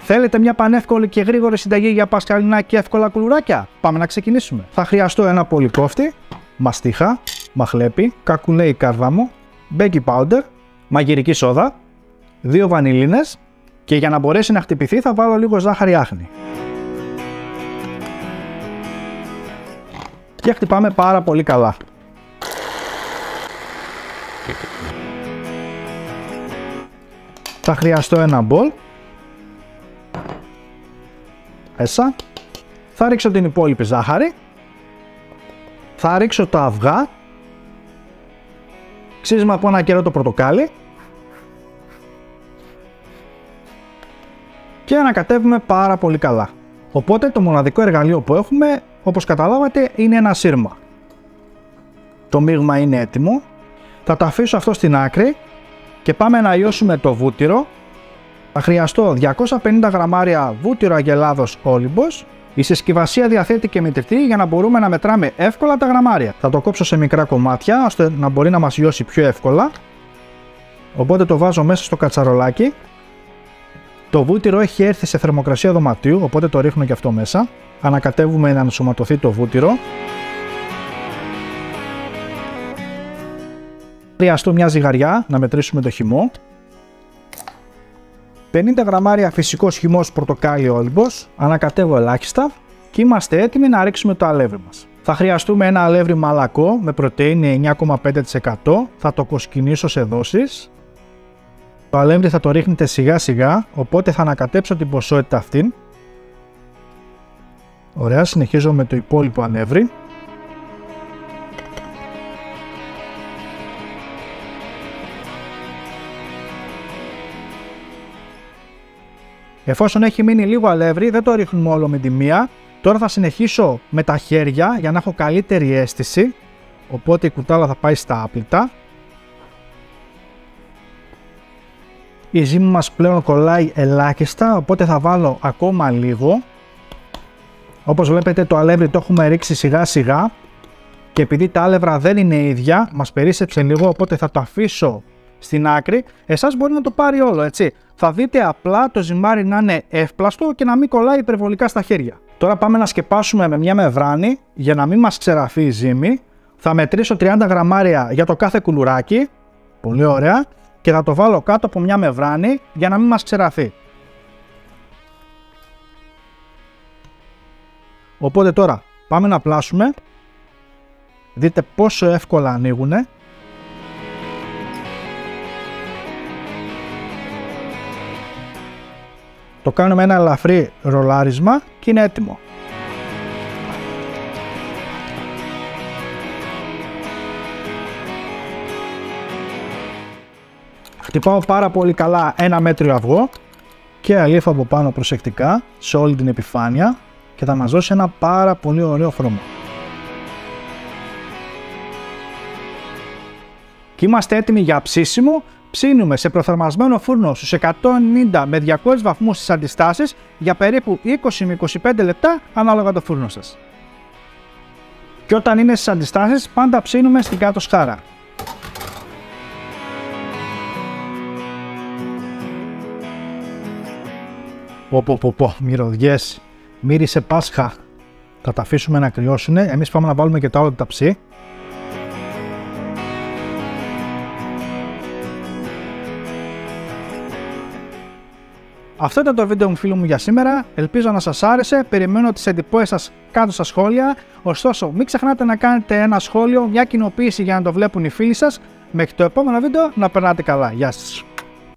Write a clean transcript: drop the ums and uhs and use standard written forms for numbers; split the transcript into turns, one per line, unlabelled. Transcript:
Θέλετε μια πανεύκολη και γρήγορη συνταγή για πασχαλινά και εύκολα κουλουράκια? Πάμε να ξεκινήσουμε. Θα χρειαστώ ένα πολυκόφτη, μαστίχα, μαχλέπι, κακουλέι κάρδαμο, baking powder, μαγειρική σόδα, 2 βανιλίνες και για να μπορέσει να χτυπηθεί θα βάλω λίγο ζάχαρη άχνη. Και χτυπάμε πάρα πολύ καλά. Θα χρειαστώ ένα μπολ. Μέσα. Θα ρίξω την υπόλοιπη ζάχαρη. Θα ρίξω τα αυγά. Ξύσμα από ένα κερό το πορτοκάλι. Και ανακατεύουμε πάρα πολύ καλά. Οπότε το μοναδικό εργαλείο που έχουμε, όπως καταλάβατε, είναι ένα σύρμα. Το μείγμα είναι έτοιμο. Θα το αφήσω αυτό στην άκρη και πάμε να λιώσουμε το βούτυρο. Θα χρειαστώ 250 γραμμάρια βούτυρο αγελάδος όλυμπος. Η συσκευασία διαθέτει και μετρητή για να μπορούμε να μετράμε εύκολα τα γραμμάρια. Θα το κόψω σε μικρά κομμάτια ώστε να μπορεί να μας λιώσει πιο εύκολα. Οπότε το βάζω μέσα στο κατσαρολάκι. Το βούτυρο έχει έρθει σε θερμοκρασία δωματίου, οπότε το ρίχνω και αυτό μέσα. Ανακατεύουμε να ενσωματωθεί το βούτυρο. Χρειαστώ μια ζυγαριά να μετρήσουμε το χυμό. 50 γραμμάρια φυσικός χυμός πορτοκάλι όλυμπος, ανακατεύω ελάχιστα και είμαστε έτοιμοι να ρίξουμε το αλεύρι μας. Θα χρειαστούμε ένα αλεύρι μαλακό με πρωτεΐνη 9,5%, θα το κοσκινήσω σε δόσεις. Το αλεύρι θα το ρίχνετε σιγά σιγά, οπότε θα ανακατέψω την ποσότητα αυτήν. Ωραία, συνεχίζω με το υπόλοιπο αλεύρι. Εφόσον έχει μείνει λίγο αλεύρι, δεν το ρίχνουμε όλο με τη μία. Τώρα θα συνεχίσω με τα χέρια για να έχω καλύτερη αίσθηση. Οπότε η κουτάλα θα πάει στα άπλυτα. Η ζύμη μας πλέον κολλάει ελάχιστα, οπότε θα βάλω ακόμα λίγο. Όπως βλέπετε το αλεύρι το έχουμε ρίξει σιγά σιγά. Και επειδή τα άλευρα δεν είναι ίδια, μας περίσσεψε λίγο, οπότε θα το αφήσω στην άκρη. Εσάς μπορεί να το πάρει όλο, έτσι. Θα δείτε απλά το ζυμάρι να είναι εύπλαστο και να μην κολλάει υπερβολικά στα χέρια. Τώρα πάμε να σκεπάσουμε με μια μεμβράνη για να μην μας ξεραφεί η ζύμη. Θα μετρήσω 30 γραμμάρια για το κάθε κουλουράκι. Πολύ ωραία. Και θα το βάλω κάτω από μια μεμβράνη για να μην μας ξεραφεί. Οπότε τώρα πάμε να πλάσουμε. Δείτε πόσο εύκολα ανοίγουνε. Το κάνουμε ένα ελαφρύ ρολάρισμα και είναι έτοιμο. Χτυπάω πάρα πολύ καλά ένα μέτριο αυγό και αλίφω από πάνω προσεκτικά σε όλη την επιφάνεια και θα μας δώσει ένα πάρα πολύ ωραίο χρώμα. Και είμαστε έτοιμοι για ψήσιμο. Ψήνουμε σε προθερμασμένο φούρνο στους 190 με 200 βαθμούς στις αντιστάσεις για περίπου 20 με 25 λεπτά ανάλογα το φούρνο σας. Και όταν είναι στις αντιστάσεις πάντα ψήνουμε στην κάτω σχάρα. Πω, μυρωδιές, μύρισε Πάσχα. Θα τα αφήσουμε να κρυώσουνε, εμείς πάμε να βάλουμε και το άλλο ταψί. Αυτό ήταν το βίντεο μου, φίλοι μου, για σήμερα. Ελπίζω να σας άρεσε. Περιμένω τις εντυπώσεις σας κάτω στα σχόλια. Ωστόσο, μην ξεχνάτε να κάνετε ένα σχόλιο, μια κοινοποίηση για να το βλέπουν οι φίλοι σας. Μέχρι το επόμενο βίντεο, να περνάτε καλά. Γεια σας.